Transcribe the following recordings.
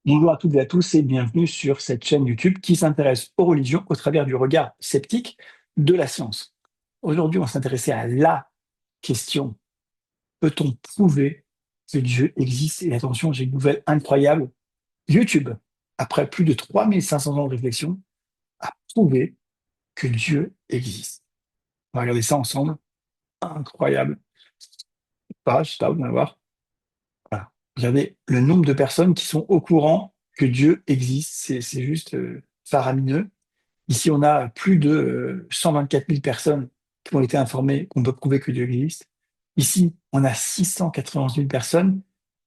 Bonjour à toutes et à tous et bienvenue sur cette chaîne YouTube qui s'intéresse aux religions au travers du regard sceptique de la science. Aujourd'hui, on va s'intéresser à la question: peut-on prouver que Dieu existe? Et attention, j'ai une nouvelle incroyable. YouTube, après plus de 3500 ans de réflexion, a prouvé que Dieu existe. On va regarder ça ensemble. Incroyable. Pas, je sais pas, vous allez voir. Voilà. Regardez le nombre de personnes qui sont au courant que Dieu existe. C'est juste faramineux. Ici, on a plus de 124 000 personnes qui ont été informées qu'on peut prouver que Dieu existe. Ici, on a 691 000 personnes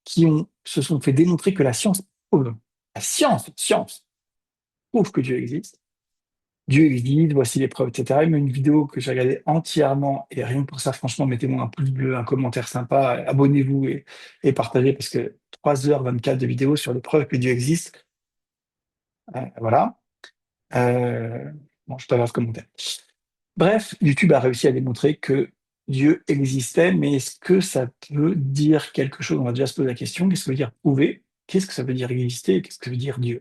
se sont fait démontrer que la science prouve que Dieu existe. Dieu existe, voici les preuves, etc. Il y a une vidéo que j'ai regardée entièrement, et rien que pour ça, franchement, mettez-moi un pouce bleu, un commentaire sympa, abonnez-vous et partagez, parce que 3h24 de vidéos sur les preuves que Dieu existe. Voilà. Bon, je peux avoir ce commentaire. Bref, YouTube a réussi à démontrer que Dieu existait, mais est-ce que ça veut dire quelque chose? On va déjà se poser la question, qu'est-ce que ça veut dire prouver? Qu'est-ce que ça veut dire exister? Qu'est-ce que ça veut dire Dieu?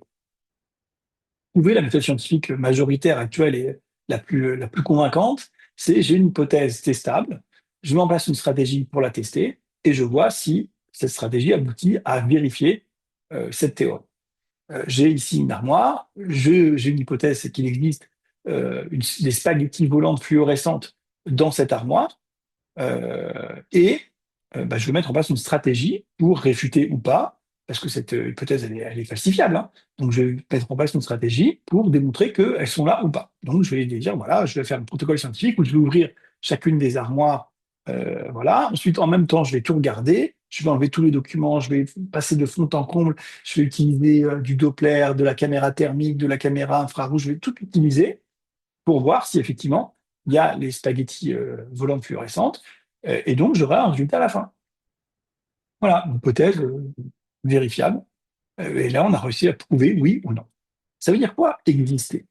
Prouver, la méthode scientifique majoritaire actuelle et la plus convaincante, c'est j'ai une hypothèse testable, je mets en place une stratégie pour la tester, et je vois si cette stratégie aboutit à vérifier cette théorie. J'ai ici une armoire, j'ai une hypothèse, c'est qu'il existe des spaghettis volantes fluorescentes dans cette armoire, et bah, je vais mettre en place une stratégie pour réfuter ou pas, parce que cette hypothèse, elle est falsifiable, hein. Donc je vais mettre en place une stratégie pour démontrer qu'elles sont là ou pas. Donc je vais dire, voilà, je vais faire un protocole scientifique où je vais ouvrir chacune des armoires, voilà. Ensuite, en même temps, je vais tout regarder, je vais enlever tous les documents, je vais passer de fond en comble, je vais utiliser du Doppler, de la caméra thermique, de la caméra infrarouge, je vais tout utiliser pour voir si effectivement il y a les spaghettis volantes fluorescentes, et donc j'aurai un résultat à la fin. Voilà, une hypothèse vérifiable. Et là, on a réussi à prouver oui ou non. Ça veut dire quoi, exister?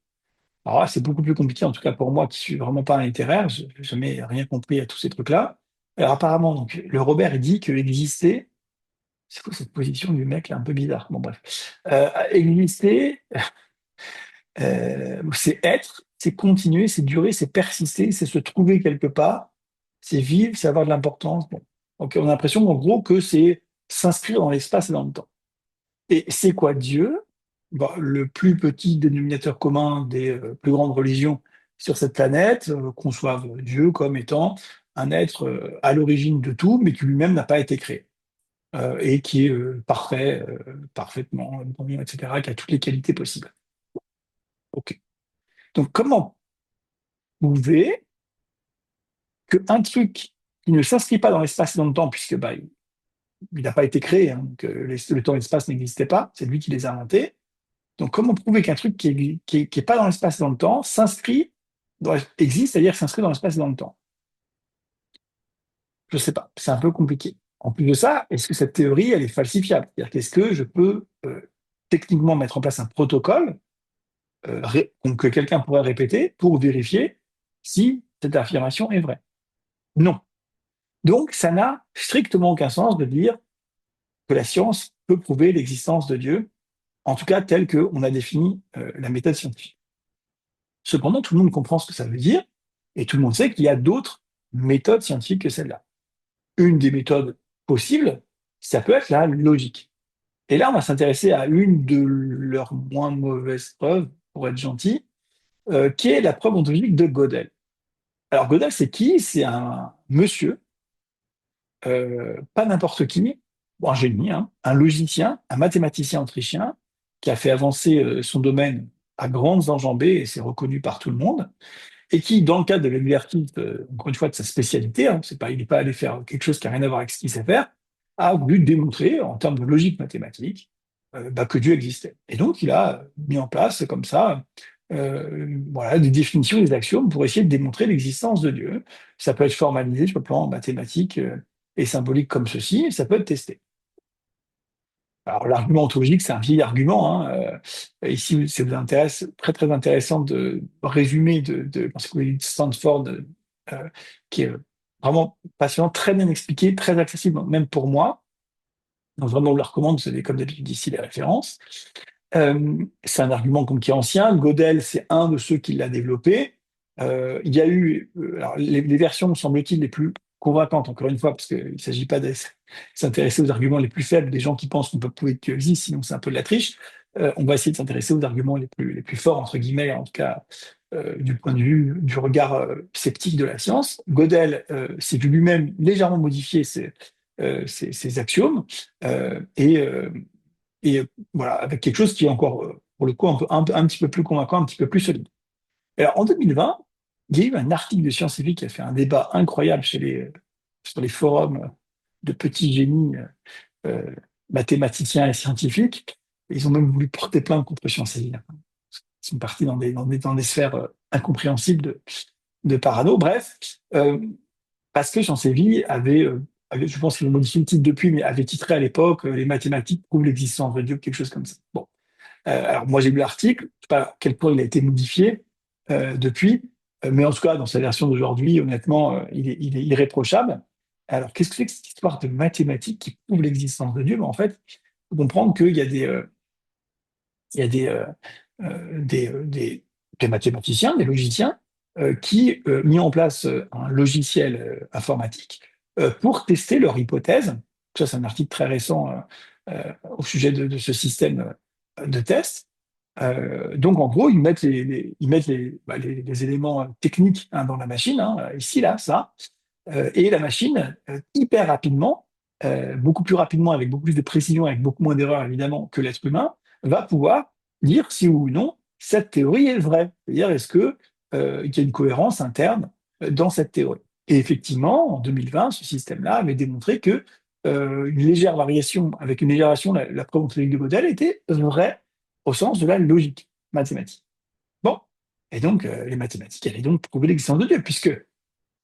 Alors là, c'est beaucoup plus compliqué, en tout cas pour moi qui suis vraiment pas un littéraire, je n'ai jamais rien compris à tous ces trucs-là. Alors apparemment, donc, le Robert il dit que exister, c'est quoi cette position du mec là, un peu bizarre. Bon bref. Exister, c'est être, c'est continuer, c'est durer, c'est persister, c'est se trouver quelque part, c'est vivre, c'est avoir de l'importance. Bon. Donc on a l'impression en gros que c'est s'inscrire dans l'espace et dans le temps. Et c'est quoi Dieu? Bon, le plus petit dénominateur commun des plus grandes religions sur cette planète conçoivent Dieu comme étant un être à l'origine de tout, mais qui lui-même n'a pas été créé, et qui est parfait, parfaitement bon, etc., qui a toutes les qualités possibles. Ok. Donc comment prouver qu'un truc qui ne s'inscrit pas dans l'espace et dans le temps, puisque bah, il n'a pas été créé, hein, donc le temps et l'espace n'existaient pas, c'est lui qui les a inventés. Donc comment prouver qu'un truc qui est pas dans l'espace et dans le temps existe, c'est-à-dire s'inscrit dans l'espace et dans le temps? Je ne sais pas, c'est un peu compliqué. En plus de ça, est-ce que cette théorie, elle est falsifiable? C'est-à-dire qu'est-ce que je peux techniquement mettre en place un protocole que quelqu'un pourrait répéter pour vérifier si cette affirmation est vraie? Non. Donc, ça n'a strictement aucun sens de dire que la science peut prouver l'existence de Dieu, en tout cas tel qu'on a défini la méthode scientifique. Cependant, tout le monde comprend ce que ça veut dire, et tout le monde sait qu'il y a d'autres méthodes scientifiques que celle-là. Une des méthodes possibles, ça peut être la logique. Et là, on va s'intéresser à une de leurs moins mauvaises preuves, pour être gentil, qui est la preuve ontologique de Gödel. Alors Gödel, c'est qui? C'est un monsieur, pas n'importe qui, bon, un génie, hein, un logicien, un mathématicien autrichien, qui a fait avancer son domaine à grandes enjambées, et c'est reconnu par tout le monde, et qui, dans le cadre de l'exercice, encore une fois, de sa spécialité, hein, c'est pas, il n'est pas allé faire quelque chose qui n'a rien à voir avec ce qu'il sait faire, a voulu démontrer, en termes de logique mathématique, bah, que Dieu existait. Et donc, il a mis en place, comme ça, voilà, des définitions, des axiomes pour essayer de démontrer l'existence de Dieu. Ça peut être formalisé sur le plan mathématique et symbolique comme ceci, et ça peut être testé. Alors, l'argument ontologique, c'est un vieil argument, hein. Ici, ça vous intéresse, très très intéressant de résumer de l'encyclopédie de Stanford, qui est vraiment passionnant, très bien expliqué, très accessible, même pour moi. Donc vraiment, on le recommande, vous avez comme d'habitude ici les références. C'est un argument comme qui est ancien. Gödel, c'est un de ceux qui l'a développé. Il y a eu alors, les versions, semble-t-il, les plus convaincantes, encore une fois, parce qu'il ne s'agit pas de s'intéresser aux arguments les plus faibles des gens qui pensent qu'on peut prouver que Dieu existe, sinon c'est un peu de la triche. On va essayer de s'intéresser aux arguments les plus forts, entre guillemets, en tout cas, du point de vue du regard sceptique de la science. Gödel s'est vu lui-même légèrement modifier ses axiomes et voilà, avec quelque chose qui est encore, pour le coup, un petit peu plus convaincant, un petit peu plus solide. Alors, en 2020, il y a eu un article de scientifique qui a fait un débat incroyable sur les forums de petits génies euh, mathématiciens et scientifiques. Ils ont même voulu porter plainte contre Sciences et Vie. Ils sont partis dans des sphères incompréhensibles de parano. Bref, parce que Sciences et Vie je pense qu'ils ont modifié le titre depuis, mais avait titré à l'époque Les mathématiques prouvent l'existence de Dieu, quelque chose comme ça. Bon. Alors moi j'ai lu l'article, je ne sais pas à quel point il a été modifié depuis, mais en tout cas dans sa version d'aujourd'hui, honnêtement, il est irréprochable. Alors qu'est-ce que c'est que cette histoire de mathématiques qui prouve l'existence de Dieu? Ben, en fait, il faut comprendre qu'il y a il y a des mathématiciens, des logiciens, qui mis en place un logiciel informatique pour tester leur hypothèse. Ça, c'est un article très récent au sujet de ce système de test. Donc, en gros, ils mettent les éléments techniques hein, dans la machine, hein, ici, là, ça, et la machine, hyper rapidement, beaucoup plus rapidement, avec beaucoup plus de précision, avec beaucoup moins d'erreurs, évidemment, que l'être humain, va pouvoir dire si oui ou non cette théorie est vraie. C'est-à-dire, est-ce que, il y a une cohérence interne dans cette théorie. Et effectivement, en 2020, ce système-là avait démontré que une légère variation, avec une légère variation, la preuve ontologique de modèle était vraie au sens de la logique mathématique. Bon, et donc les mathématiques allaient donc prouver l'existence de Dieu, puisque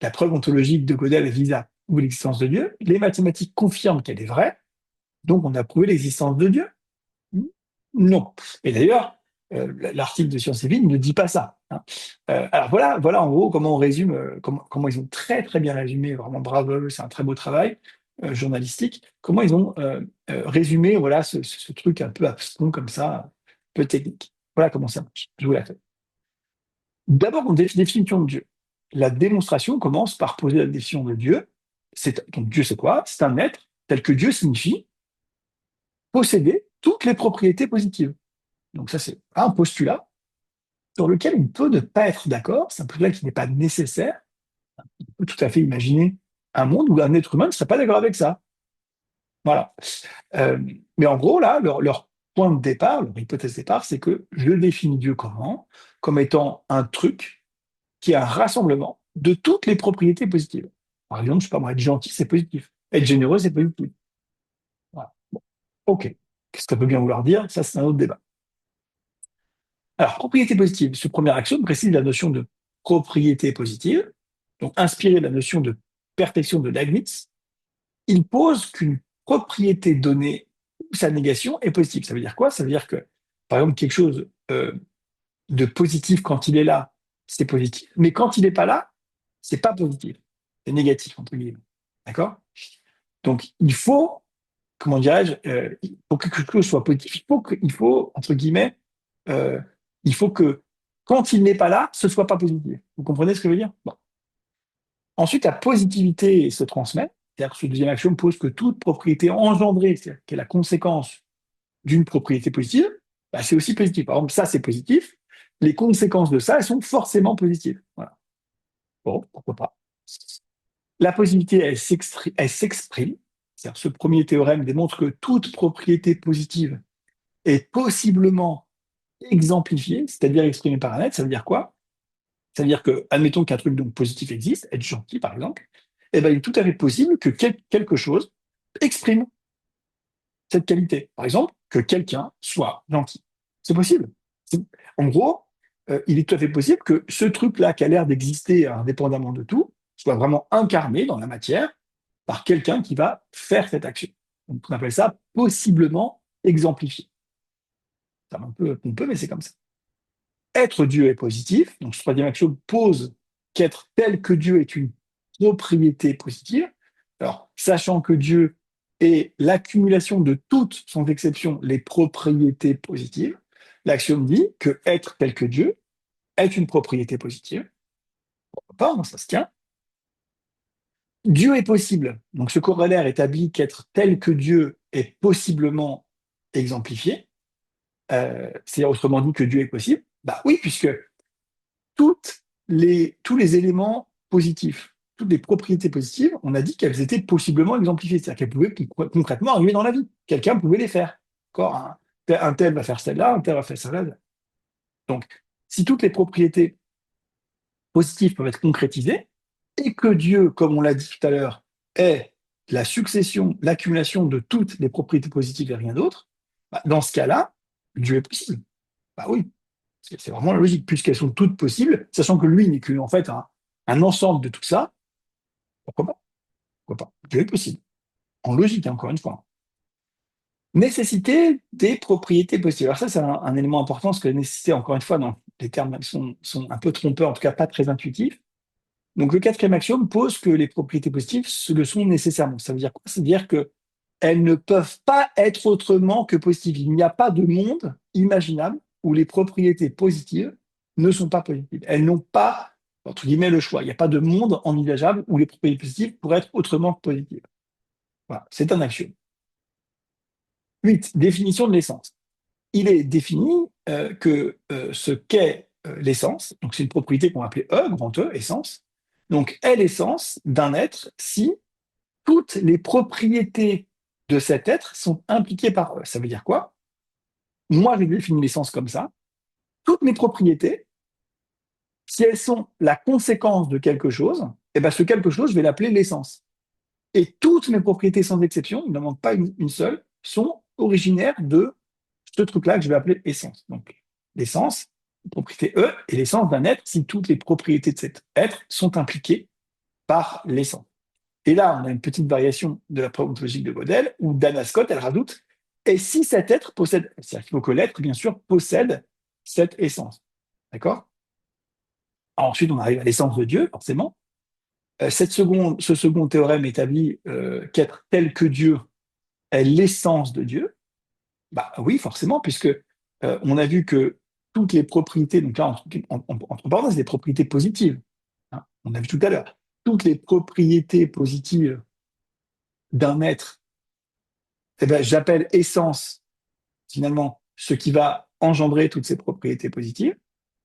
la preuve ontologique de Gödel vise à prouver l'existence de Dieu, les mathématiques confirment qu'elle est vraie, donc on a prouvé l'existence de Dieu. Non. Et d'ailleurs, l'article de Sciences et Vie ne dit pas ça. Hein. Alors voilà en gros comment on résume, comment ils ont très très bien résumé, vraiment bravo, c'est un très beau travail journalistique, comment ils ont résumé voilà, ce truc un peu abstrait comme ça, un peu technique. Voilà comment ça marche. Je vous la fais. D'abord, on définit définition de Dieu. La démonstration commence par poser la définition de Dieu. Donc Dieu, c'est quoi? C'est un être tel que Dieu signifie posséder toutes les propriétés positives. Donc ça, c'est un postulat sur lequel on peut ne pas être d'accord. C'est un postulat qui n'est pas nécessaire. On peut tout à fait imaginer un monde où un être humain ne serait pas d'accord avec ça. Voilà. Euh, mais en gros, là, leur point de départ, leur hypothèse de départ, c'est que je définis Dieu comment? Comme étant un truc qui est un rassemblement de toutes les propriétés positives. Par exemple, je sais pas moi, être gentil, c'est positif. Être généreux, c'est positif. Voilà. Bon. OK. Qu'est-ce que ça peut bien vouloir dire? Ça, c'est un autre débat. Alors, propriété positive, ce premier axiome précise la notion de propriété positive, donc inspiré de la notion de perfection de Leibniz. Il pose qu'une propriété donnée ou sa négation est positive. Ça veut dire quoi? Ça veut dire que, par exemple, quelque chose de positif quand il est là, c'est positif, mais quand il n'est pas là, c'est pas positif, c'est négatif, entre guillemets. D'accord? Donc, il faut, comment dirais-je, pour que quelque chose soit positif, entre guillemets, euh, il faut que quand il n'est pas là, ce soit pas positif. Vous comprenez ce que je veux dire? Bon. Ensuite, la positivité se transmet. C'est-à-dire que ce deuxième axiome pose que toute propriété engendrée, c'est-à-dire qui est la conséquence d'une propriété positive, bah, c'est aussi positif. Par exemple, ça, c'est positif. Les conséquences de ça, elles sont forcément positives. Voilà. Bon, pourquoi pas. La positivité, elle s'exprime. C'est-à-dire, ce premier théorème démontre que toute propriété positive est possiblement exemplifiée, c'est-à-dire exprimée par un être. Ça veut dire quoi? Ça veut dire que, admettons qu'un truc donc positif existe, être gentil par exemple, eh ben, il est tout à fait possible que quelque chose exprime cette qualité. Par exemple, que quelqu'un soit gentil. C'est possible. En gros, il est tout à fait possible que ce truc-là qui a l'air d'exister indépendamment de tout soit vraiment incarné dans la matière par quelqu'un qui va faire cette action. Donc, on appelle ça possiblement exemplifié. C'est un peu pompeux, mais c'est comme ça. Être Dieu est positif. Donc, ce troisième axiome pose qu'être tel que Dieu est une propriété positive. Alors, sachant que Dieu est l'accumulation de toutes, sans exception, les propriétés positives, l'axiome dit que être tel que Dieu est une propriété positive. Pas, ça se tient. Dieu est possible. Donc ce corollaire établit qu'être tel que Dieu est possiblement exemplifié. C'est autrement dit que Dieu est possible. Bah oui, puisque tous les éléments positifs, toutes les propriétés positives, on a dit qu'elles étaient possiblement exemplifiées, c'est-à-dire qu'elles pouvaient concrètement arriver dans la vie. Quelqu'un pouvait les faire. D'accord, un tel va faire celle-là, un tel va faire celle-là. Donc, si toutes les propriétés positives peuvent être concrétisées, et que Dieu, comme on l'a dit tout à l'heure, est la succession, l'accumulation de toutes les propriétés positives et rien d'autre, bah, dans ce cas-là, Dieu est possible. Bah oui, c'est vraiment la logique, puisqu'elles sont toutes possibles, sachant que lui n'est qu'en fait un ensemble de tout ça. Pourquoi pas? Pourquoi pas? Dieu est possible. En logique, hein, encore une fois. Nécessité des propriétés positives. Alors ça, c'est un élément important, parce que la nécessité, encore une fois, dans les termes sont un peu trompeurs, en tout cas pas très intuitifs. Donc le quatrième axiome pose que les propriétés positives le sont nécessairement. Ça veut dire quoi? Ça veut dire qu'elles ne peuvent pas être autrement que positives. Il n'y a pas de monde imaginable où les propriétés positives ne sont pas positives. Elles n'ont pas, entre guillemets, le choix. Il n'y a pas de monde envisageable où les propriétés positives pourraient être autrement que positives. Voilà, c'est un axiome. 8. Définition de l'essence. Il est défini que ce qu'est l'essence, donc c'est une propriété qu'on va appeler E, grand E, essence, donc est l'essence d'un être si toutes les propriétés de cet être sont impliquées par E. Ça veut dire quoi? Moi, je définis l'essence comme ça. Toutes mes propriétés, si elles sont la conséquence de quelque chose, eh ben ce quelque chose, je vais l'appeler l'essence. Et toutes mes propriétés, sans exception, il n'en manque pas une seule, sont originaires de ce truc-là que je vais appeler essence. Donc, l'essence, propriété E, et l'essence d'un être si toutes les propriétés de cet être sont impliquées par l'essence. Et là, on a une petite variation de la preuve ontologique de Gödel, où Dana Scott, elle rajoute, et si cet être possède, c'est-à-dire qu'il faut que l'être, bien sûr, possède cette essence. D'accord? Ensuite, on arrive à l'essence de Dieu, forcément. Ce second théorème établit qu'être tel que Dieu est l'essence de Dieu. Bah oui, forcément, puisque on a vu que toutes les propriétés, donc là, entre parenthèses, les propriétés positives, hein, on a vu tout à l'heure, toutes les propriétés positives d'un être, eh ben, j'appelle essence, finalement, ce qui va engendrer toutes ces propriétés positives.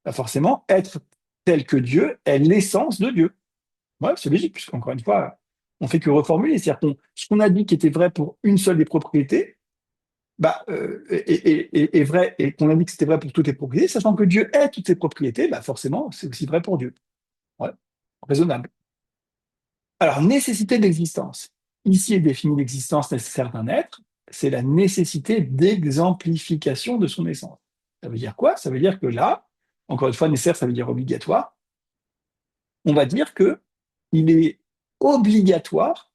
Bah forcément, être tel que Dieu est l'essence de Dieu. Ouais, c'est logique, puisqu'encore une fois, on fait que reformuler. C'est-à-dire ce qu'on a dit qui était vrai pour une seule des propriétés, bah, est vrai, et qu'on a dit que c'était vrai pour toutes les propriétés, sachant que Dieu est toutes ces propriétés, bah forcément, c'est aussi vrai pour Dieu. Ouais, raisonnable. Alors, nécessité d'existence. Ici est définie l'existence nécessaire d'un être, c'est la nécessité d'exemplification de son essence. Ça veut dire quoi? Ça veut dire que là, encore une fois, nécessaire, ça veut dire obligatoire. On va dire que il est obligatoire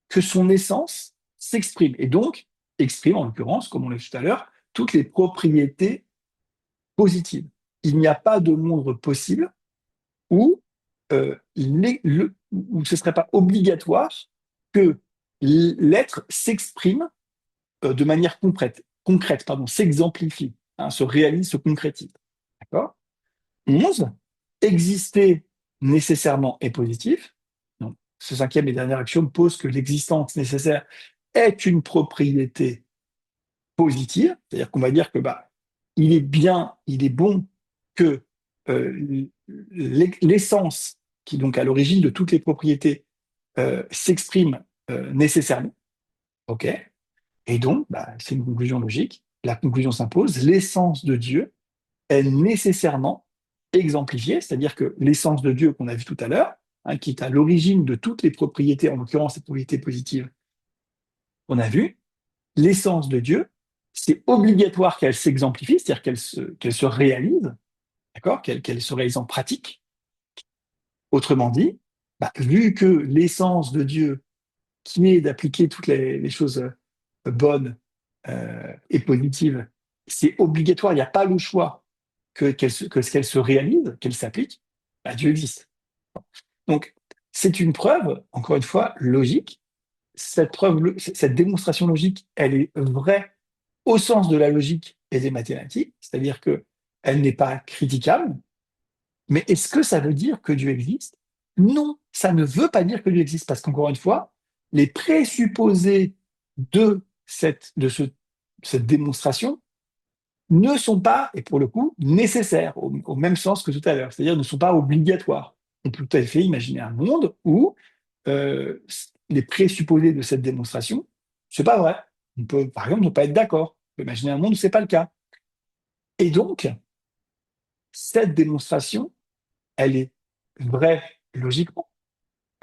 que son essence s'exprime, et donc exprime, en l'occurrence, comme on l'a vu tout à l'heure, toutes les propriétés positives. Il n'y a pas de monde possible où, où ce ne serait pas obligatoire que l'être s'exprime de manière concrète pardon, s'exemplifie, hein, se réalise, se concrétise. D'accord? 11. Exister nécessairement est positif. Donc, ce cinquième et dernier axiome pose que l'existence nécessaire est une propriété positive, c'est-à-dire qu'on va dire que bah, il est bien, il est bon que l'essence, qui est donc à l'origine de toutes les propriétés, s'exprime nécessairement. OK. Et donc, bah, c'est une conclusion logique. La conclusion s'impose, l'essence de Dieu est nécessairement exemplifiée, c'est-à-dire que l'essence de Dieu qu'on a vu tout à l'heure, hein, qui est à l'origine de toutes les propriétés, en l'occurrence les propriétés positives qu'on a vues, l'essence de Dieu, c'est obligatoire qu'elle s'exemplifie, c'est-à-dire qu'elle se réalise, d'accord, qu'elle se réalise en pratique. Autrement dit, bah, vu que l'essence de Dieu, qui est d'appliquer toutes les choses bonnes et positives, c'est obligatoire, il n'y a pas le choix qu'elle se réalise, qu'elle s'applique, bah, Dieu existe. Donc, c'est une preuve, encore une fois, logique. cette démonstration logique, elle est vraie au sens de la logique et des mathématiques, c'est-à-dire qu'elle n'est pas critiquable, mais est-ce que ça veut dire que Dieu existe? Non, ça ne veut pas dire que Dieu existe, parce qu'encore une fois, les présupposés de cette démonstration ne sont pas, et pour le coup, nécessaires, au même sens que tout à l'heure, c'est-à-dire ne sont pas obligatoires. On peut tout à fait imaginer un monde où les présupposés de cette démonstration, c'est pas vrai. On peut, par exemple, ne pas être d'accord. On peut imaginer un monde où c'est pas le cas. Et donc, cette démonstration, elle est vraie logiquement,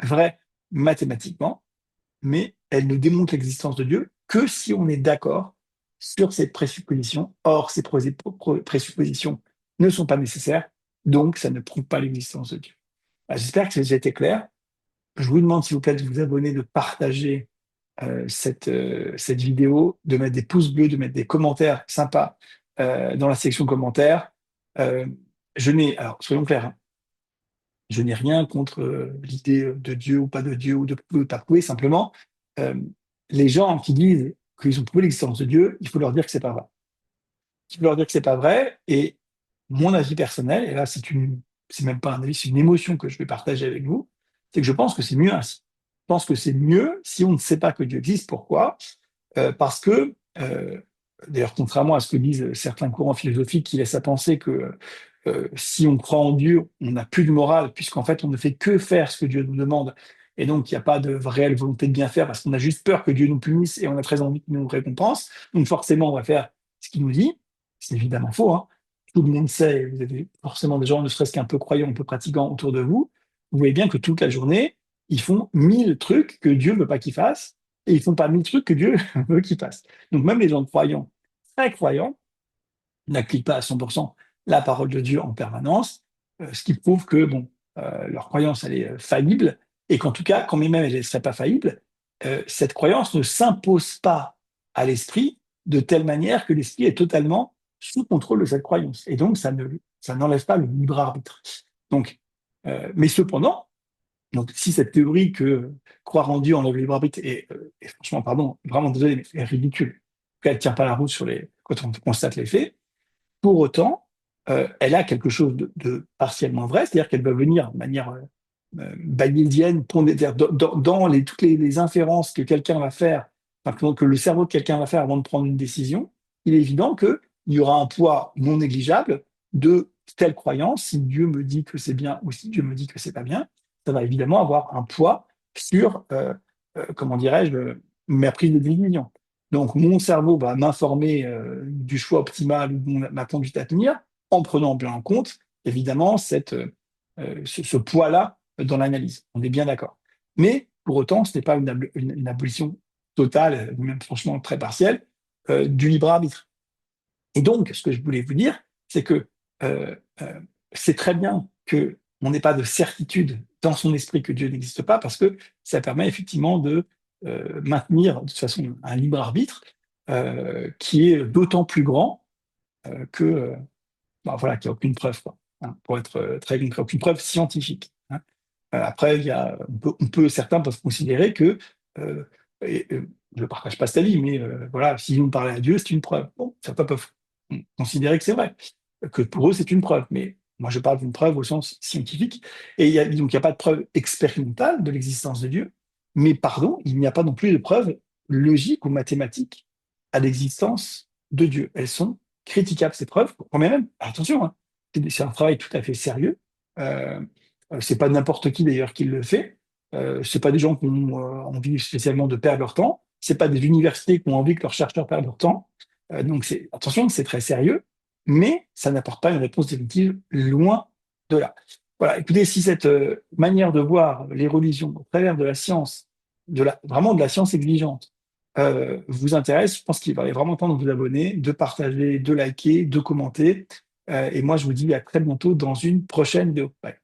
vraie mathématiquement, mais elle ne démontre l'existence de Dieu que si on est d'accord sur cette présupposition. Or, ces présuppositions ne sont pas nécessaires, donc ça ne prouve pas l'existence de Dieu. J'espère que j'ai été clair. Je vous demande, s'il vous plaît, de vous abonner, de partager cette vidéo, de mettre des pouces bleus, de mettre des commentaires sympas dans la section commentaires. Euh, alors soyons clairs, hein, je n'ai rien contre l'idée de Dieu ou pas de Dieu, ou de prouver ou pas prouver. Simplement, euh, les gens qui disent qu'ils ont prouvé l'existence de Dieu, il faut leur dire que c'est pas vrai. Il faut leur dire que c'est pas vrai. Et mon avis personnel, et là c'est même pas un avis, c'est une émotion que je vais partager avec vous, c'est que je pense que c'est mieux ainsi. Je pense que c'est mieux si on ne sait pas que Dieu existe. Pourquoi? Parce que, d'ailleurs, contrairement à ce que disent certains courants philosophiques qui laissent à penser que si on croit en Dieu, on n'a plus de morale, puisqu'en fait, on ne fait que faire ce que Dieu nous demande, et donc il n'y a pas de réelle volonté de bien faire, parce qu'on a juste peur que Dieu nous punisse et on a très envie qu'il nous récompense. Donc forcément, on va faire ce qu'il nous dit. C'est évidemment faux, hein. Tout le monde sait, vous avez forcément des gens, ne serait-ce qu'un peu croyants, un peu pratiquants autour de vous. Vous voyez bien que toute la journée, ils font 1000 trucs que Dieu ne veut pas qu'ils fassent, et ils font pas 1000 trucs que Dieu veut qu'ils fassent. Donc même les gens croyants, très croyants, n'appliquent pas à 100% la parole de Dieu en permanence, ce qui prouve que bon, leur croyance elle est faillible, et qu'en tout cas, quand même elle ne serait pas faillible, cette croyance ne s'impose pas à l'esprit de telle manière que l'esprit est totalement sous contrôle de cette croyance. Et donc, ça n'enlève pas le libre arbitre. Donc, mais cependant, donc, si cette théorie que croire en Dieu enlève le libre arbitre est franchement, pardon, vraiment désolé, mais est ridicule, qu'elle ne tient pas la route quand on constate les faits, pour autant, elle a quelque chose de partiellement vrai, c'est-à-dire qu'elle va venir de manière bayésienne, dans toutes les inférences que quelqu'un va faire, enfin, que le cerveau de quelqu'un va faire avant de prendre une décision. Il est évident qu'il y aura un poids non négligeable de telle croyance. Si Dieu me dit que c'est bien ou si Dieu me dit que c'est pas bien, ça va évidemment avoir un poids sur, comment dirais-je, ma prise de décision. Donc, mon cerveau va m'informer du choix optimal ou de ma conduite à tenir, en prenant bien en compte, évidemment, ce poids-là dans l'analyse. On est bien d'accord. Mais, pour autant, ce n'est pas une abolition totale, ou même franchement très partielle, du libre arbitre. Et donc, ce que je voulais vous dire, c'est que euh, euh, c'est très bien qu'on n'ait pas de certitude dans son esprit que Dieu n'existe pas, parce que ça permet effectivement de maintenir de toute façon un libre arbitre qui est d'autant plus grand que voilà, qu'il n'y a aucune preuve, quoi, hein, pour être très concret, aucune preuve scientifique, hein. Après, certains peuvent considérer que, euh, je ne partage pas cet avis, mais voilà, si on parlait à Dieu, c'est une preuve. Bon, certains peuvent considérer que c'est vrai, que pour eux, c'est une preuve, mais moi, je parle d'une preuve au sens scientifique. Et donc, il n'y a pas de preuve expérimentale de l'existence de Dieu, mais pardon, il n'y a pas non plus de preuve logique ou mathématique à l'existence de Dieu. Elles sont critiquables, ces preuves, quand même, attention, hein, c'est un travail tout à fait sérieux. Euh, c'est pas n'importe qui d'ailleurs qui le fait. C'est pas des gens qui ont envie spécialement de perdre leur temps. C'est pas des universités qui ont envie que leurs chercheurs perdent leur temps. Donc attention, c'est très sérieux, mais ça n'apporte pas une réponse définitive, loin de là. Voilà. Écoutez, si cette manière de voir les religions au travers de la science, vraiment de la science exigeante, vous intéresse, je pense qu'il va vraiment temps de vous abonner, de partager, de liker, de commenter. Et moi, je vous dis à très bientôt dans une prochaine vidéo. Bye.